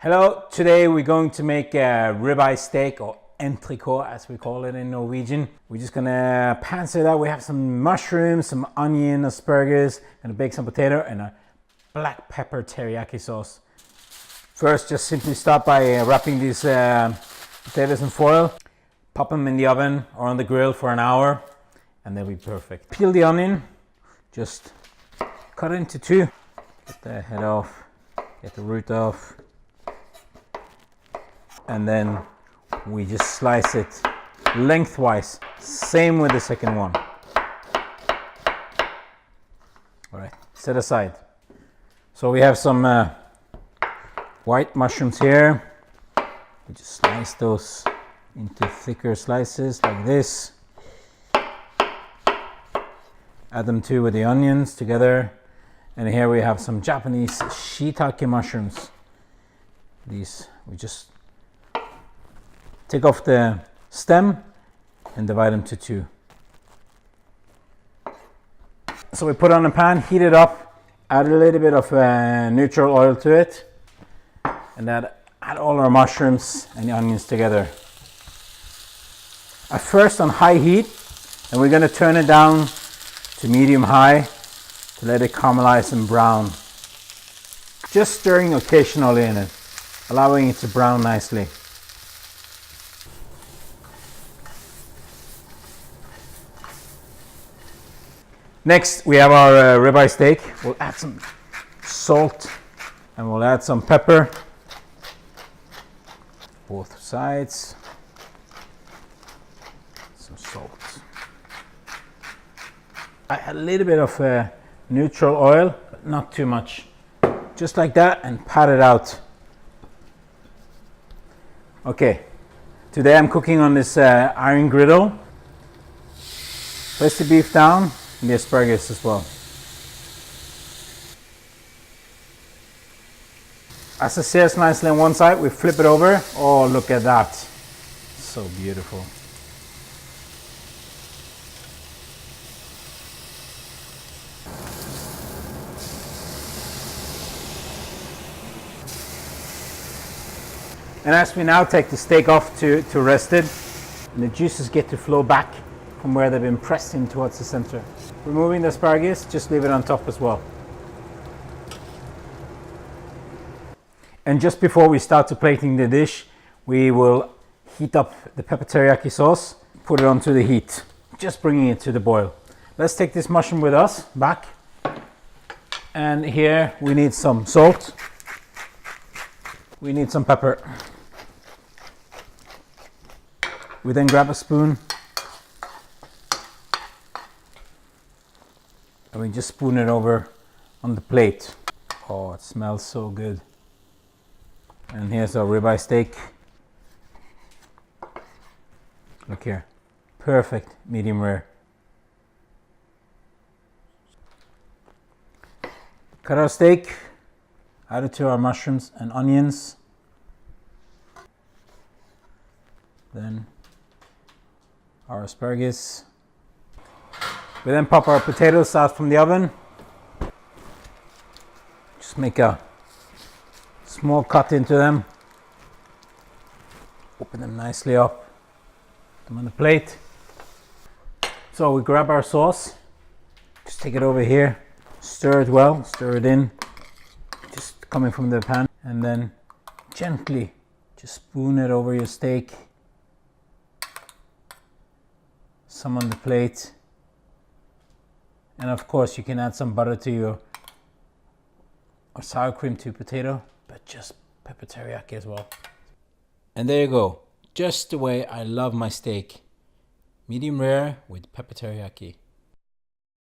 Hello, today we're going to make a ribeye steak, or Entrecote as we call it in Norwegian. We're just gonna pan it out. We have some mushrooms, some onion, asparagus, gonna bake some potato and a black pepper teriyaki sauce. First, just simply start by wrapping these potatoes in foil, pop them in the oven or on the grill for an hour, and they'll be perfect. Peel the onion, just cut it into two, get the head off, get the root off, and then we just slice it lengthwise. Same with the second one. All right, set aside. So we have some white mushrooms here. We just slice those into thicker slices like this. Add them too with the onions together. And here we have some Japanese shiitake mushrooms. These we just take off the stem and divide them to two. So we put on a pan, heat it up, add a little bit of neutral oil to it, and add all our mushrooms and the onions together. At first on high heat, and we're going to turn it down to medium high to let it caramelize and brown. Just stirring occasionally in it, allowing it to brown nicely. Next, we have our ribeye steak. We'll add some salt and we'll add some pepper. Both sides. Some salt. I add a little bit of neutral oil, but not too much. Just like that, and pat it out. Okay, today I'm cooking on this iron griddle. Place the beef down. And the asparagus as well. As it sears nicely on one side, we flip it over. Oh, look at that. So beautiful. And as we now take the steak off to rest it, and the juices get to flow back from where they've been pressed in towards the center. Removing the asparagus, just leave it on top as well. And just before we start to plating the dish, we will heat up the pepper teriyaki sauce, put it onto the heat, just bringing it to the boil. Let's take this mushroom with us back. And here we need some salt. We need some pepper. We then grab a spoon and we just spoon it over on the plate. Oh, it smells so good. And here's our ribeye steak. Look here, perfect medium rare. Cut our steak, add it to our mushrooms and onions. Then our asparagus. We then pop our potatoes out from the oven. Just make a small cut into them. Open them nicely up. Put them on the plate. So we grab our sauce. Just take it over here. Stir it well. Stir it in. Just coming from the pan. And then gently just spoon it over your steak. Some on the plate. And of course you can add some butter to your, or sour cream to potato, but just pepper teriyaki as well. And there you go, just the way I love my steak. Medium rare with pepper teriyaki.